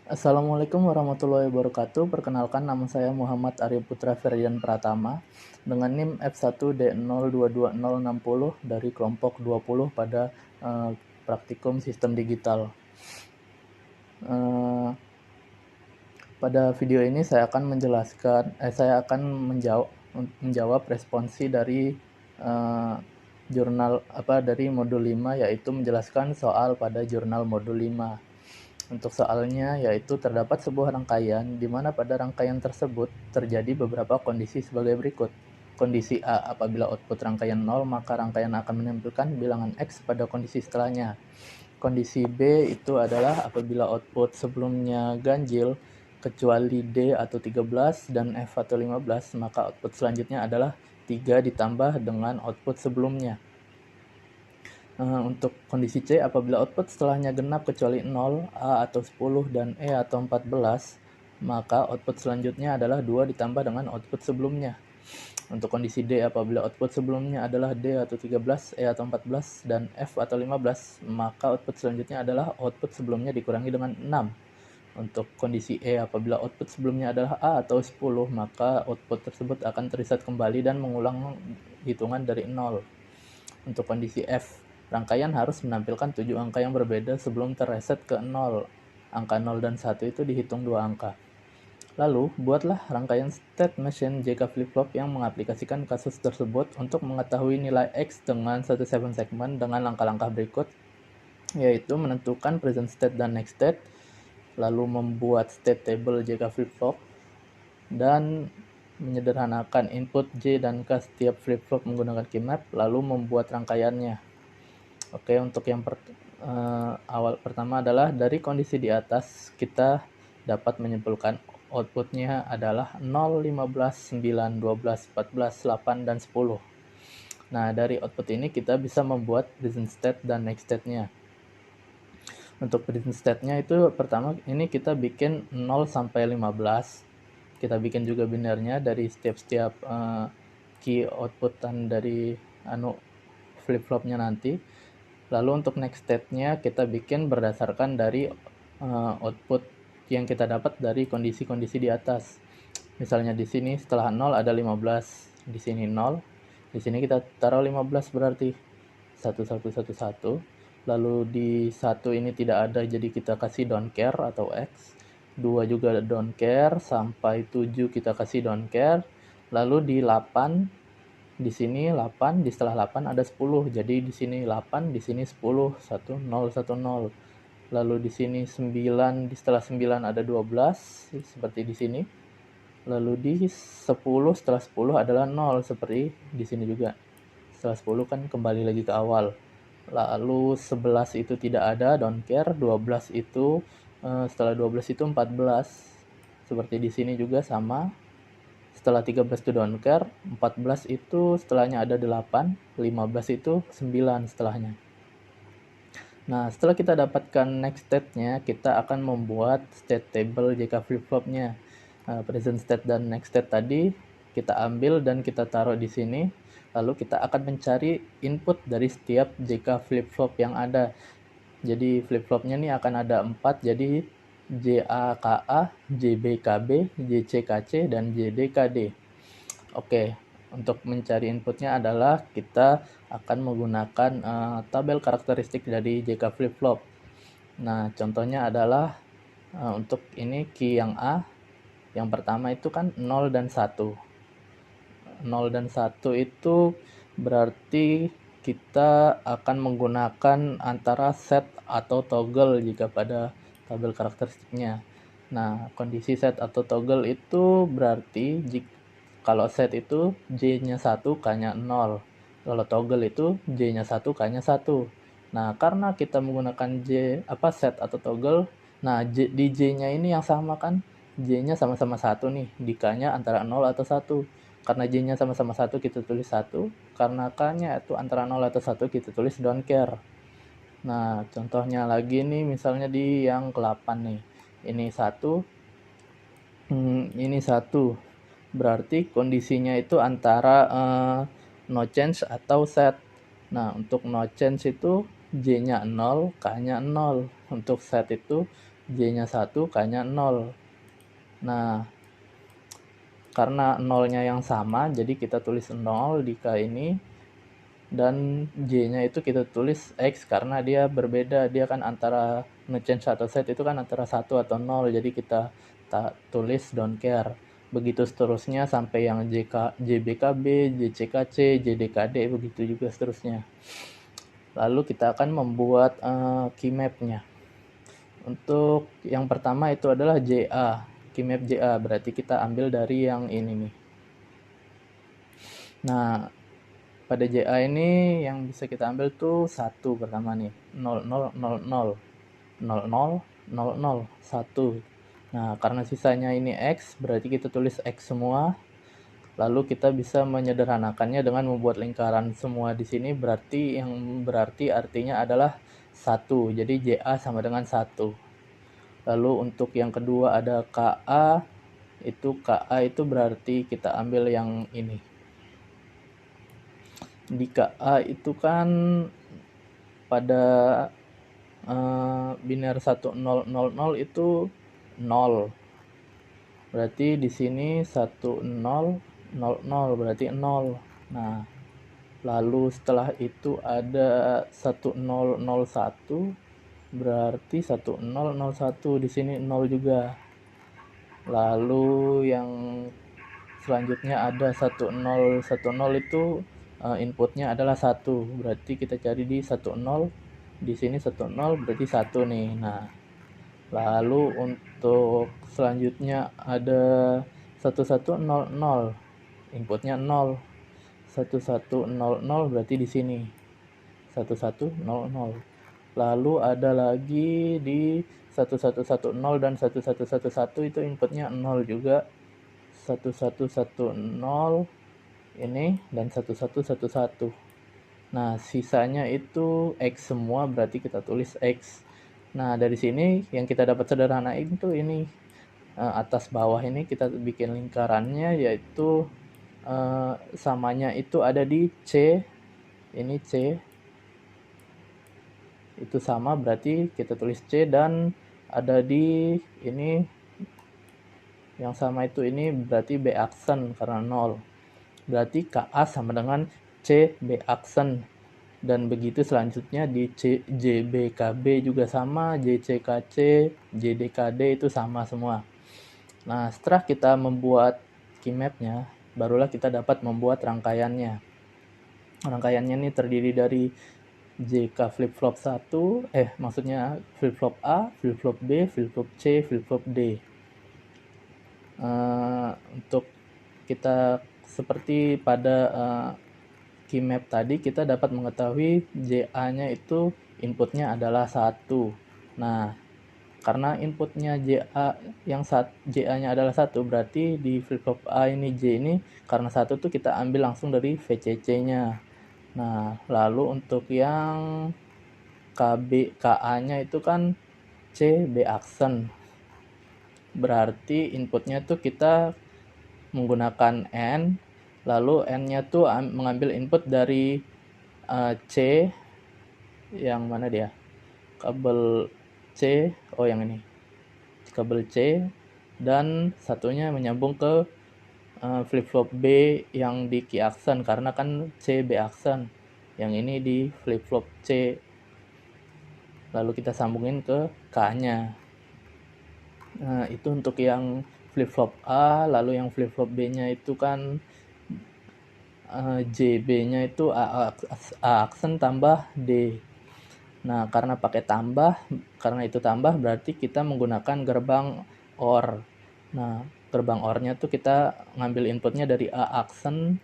Assalamualaikum warahmatullahi wabarakatuh. Perkenalkan, nama saya Muhammad Arya Putra Ferdian Pratama dengan NIM F1D022060 dari kelompok 20 pada praktikum sistem digital. Pada video ini saya akan menjawab responsi dari dari modul 5, yaitu menjelaskan soal pada jurnal modul 5. Untuk soalnya yaitu terdapat sebuah rangkaian di mana pada rangkaian tersebut terjadi beberapa kondisi sebagai berikut. Kondisi A, apabila output rangkaian 0, maka rangkaian akan menampilkan bilangan X pada kondisi setelahnya. Kondisi B itu adalah apabila output sebelumnya ganjil kecuali D atau 13 dan F atau 15, maka output selanjutnya adalah 3 ditambah dengan output sebelumnya. Untuk kondisi C, apabila output setelahnya genap kecuali 0, A atau 10, dan E atau 14, maka output selanjutnya adalah 2 ditambah dengan output sebelumnya. Untuk kondisi D, apabila output sebelumnya adalah D atau 13, E atau 14, dan F atau 15, maka output selanjutnya adalah output sebelumnya dikurangi dengan 6. Untuk kondisi E, apabila output sebelumnya adalah A atau 10, maka output tersebut akan reset kembali dan mengulang hitungan dari 0. Untuk kondisi F, rangkaian harus menampilkan 7 angka yang berbeda sebelum terreset ke 0. Angka 0 dan 1 itu dihitung 2 angka. Lalu, buatlah rangkaian state machine JK flip-flop yang mengaplikasikan kasus tersebut untuk mengetahui nilai X dengan 7 segment dengan langkah-langkah berikut, yaitu menentukan present state dan next state, lalu membuat state table JK flip-flop, dan menyederhanakan input J dan K setiap flip-flop menggunakan keymap, lalu membuat rangkaiannya. Oke, untuk yang pertama adalah dari kondisi di atas kita dapat menyimpulkan outputnya adalah 0, 15, 9, 12, 14, 8, dan 10. Nah, dari output ini kita bisa membuat present state dan next state-nya. Untuk present state-nya itu pertama ini kita bikin 0 sampai 15. Kita bikin juga binernya dari setiap key outputan dari flip-flopnya nanti. Lalu untuk next state-nya kita bikin berdasarkan dari output yang kita dapat dari kondisi-kondisi di atas. Misalnya di sini setelah 0 ada 15, di sini 0, di sini kita taruh 15 berarti 1 1 1 1. Lalu di 1 ini tidak ada, jadi kita kasih don't care atau X. 2 juga don't care, sampai 7 kita kasih don't care. Lalu di 8, di sini 8, di setelah 8 ada 10. Jadi di sini 8, di sini 10, 1 0 1 0. Lalu di sini 9, di setelah 9 ada 12 seperti di sini. Lalu di 10, setelah 10 adalah 0 seperti di sini juga. Setelah 10 kan kembali lagi ke awal. Lalu 11 itu tidak ada, don't care. 12 itu setelah 12 itu 14. Seperti di sini juga sama. Setelah 13 itu don't care, 14 itu setelahnya ada 8, 15 itu 9 setelahnya. Nah, setelah kita dapatkan next state-nya, kita akan membuat state table JK flip-flop-nya. Present state dan next state tadi kita ambil dan kita taruh di sini. Lalu kita akan mencari input dari setiap JK flip-flop yang ada. Jadi flip-flopnya ini akan ada 4, jadi JAKA, JBKB, JCKC, dan JDKD. Oke, untuk mencari inputnya adalah kita akan menggunakan tabel karakteristik dari JK flip-flop. Nah, contohnya adalah untuk ini key yang A, yang pertama itu kan 0 dan 1. 0 dan 1 itu berarti kita akan menggunakan antara set atau toggle jika pada tabel karakteristiknya. Nah, kondisi set atau toggle itu berarti kalau set itu J-nya 1, K-nya 0. Kalau toggle itu J-nya 1, K-nya 1. Nah, karena kita menggunakan set atau toggle, nah di J-nya ini yang sama kan, J-nya sama-sama 1 nih, di K-nya antara 0 atau 1. Karena J-nya sama-sama 1 kita tulis 1, karena K-nya itu antara 0 atau 1 kita tulis don't care. Nah, contohnya lagi nih, misalnya di yang ke-8 nih. Ini 1, ini 1. Berarti kondisinya itu antara no change atau set. Nah, untuk no change itu J-nya 0, K-nya 0. Untuk set itu J-nya 1, K-nya 0. Nah, karena 0-nya yang sama, jadi kita tulis 0 di K ini, dan J-nya itu kita tulis X karena dia berbeda. Dia kan antara nge-change atau set itu kan antara 1 atau 0, jadi kita tulis don't care. Begitu seterusnya sampai yang JBKB, JCKC, JDKD, begitu juga seterusnya. Lalu kita akan membuat key map-nya. Untuk yang pertama itu adalah JA, key map JA, berarti kita ambil dari yang ini nih. Nah, pada JA ini yang bisa kita ambil tuh 1 pertama nih, 0, 0, 0, 0, 0, 0, 0, 0, 1. Nah, karena sisanya ini X, berarti kita tulis X semua. Lalu kita bisa menyederhanakannya dengan membuat lingkaran semua di sini, berarti artinya adalah 1. Jadi JA sama dengan 1. Lalu untuk yang kedua ada KA, KA itu berarti kita ambil yang ini. Di KA itu kan pada biner 1000 itu 0. Berarti di sini 1000 berarti 0. Nah, lalu setelah itu ada 1001, berarti 1001 di sini 0 juga. Lalu yang selanjutnya ada 1010 itu inputnya adalah 1. Berarti kita cari di 10, di sini 10 berarti 1 nih. Nah, lalu untuk selanjutnya ada 1100, inputnya 0. 1100 berarti di sini 1100. Lalu ada lagi di 1110 dan 1111 itu inputnya 0 juga. 1110 ini dan 1111. Nah, sisanya itu X semua, berarti kita tulis X. Nah, dari sini yang kita dapat sederhanain itu ini atas bawah ini kita bikin lingkarannya, yaitu samanya itu ada di C. Ini C itu sama, berarti kita tulis C, dan ada di ini yang sama itu ini berarti B aksen karena 0. Berarti KA sama dengan C B aksen. Dan begitu selanjutnya di JBKB juga sama, JCKC, JDKD itu sama semua. Nah, setelah kita membuat key map-nya, barulah kita dapat membuat rangkaiannya. Rangkaiannya ini terdiri dari JK flip-flop 1, maksudnya flip-flop A, flip-flop B, flip-flop C, flip-flop D. Untuk kita seperti pada key map tadi, kita dapat mengetahui JA-nya itu inputnya adalah 1. Nah, karena inputnya JA-nya adalah 1, berarti di flip-flop A ini J ini karena 1 tuh kita ambil langsung dari VCC-nya. Nah, lalu untuk yang KA-nya itu kan C B aksen. Berarti inputnya tuh kita menggunakan N, lalu N-nya tuh mengambil input dari C, yang mana dia? Kabel C, yang ini. Kabel C, dan satunya menyambung ke flip-flop B yang di key aksen, karena kan C B aksen. Yang ini di flip-flop C. Lalu kita sambungin ke K-nya. Nah, itu untuk yang flip-flop A, lalu yang flip-flop B-nya itu kan JB-nya itu A aksen tambah D. Nah, karena itu tambah berarti kita menggunakan gerbang OR. Nah, gerbang OR-nya tuh kita ngambil inputnya dari A aksen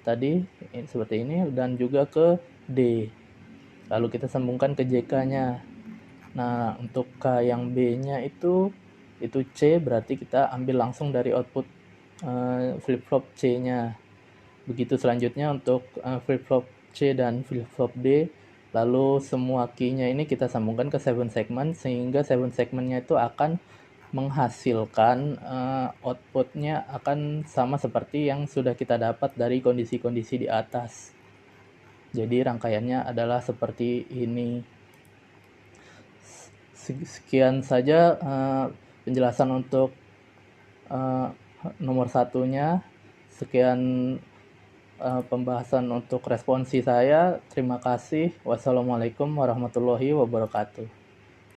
tadi seperti ini dan juga ke D. Lalu kita sambungkan ke JK-nya. Nah, untuk K yang B-nya itu C, berarti kita ambil langsung dari output flip-flop C-nya. Begitu selanjutnya untuk flip-flop C dan flip-flop D. Lalu semua key-nya ini kita sambungkan ke 7 segment, sehingga 7 segmentnya itu akan menghasilkan outputnya akan sama seperti yang sudah kita dapat dari kondisi-kondisi di atas. Jadi rangkaiannya adalah seperti ini. Sekian saja penjelasan untuk nomor satunya. Sekian pembahasan untuk responsi saya. Terima kasih. Wassalamualaikum warahmatullahi wabarakatuh.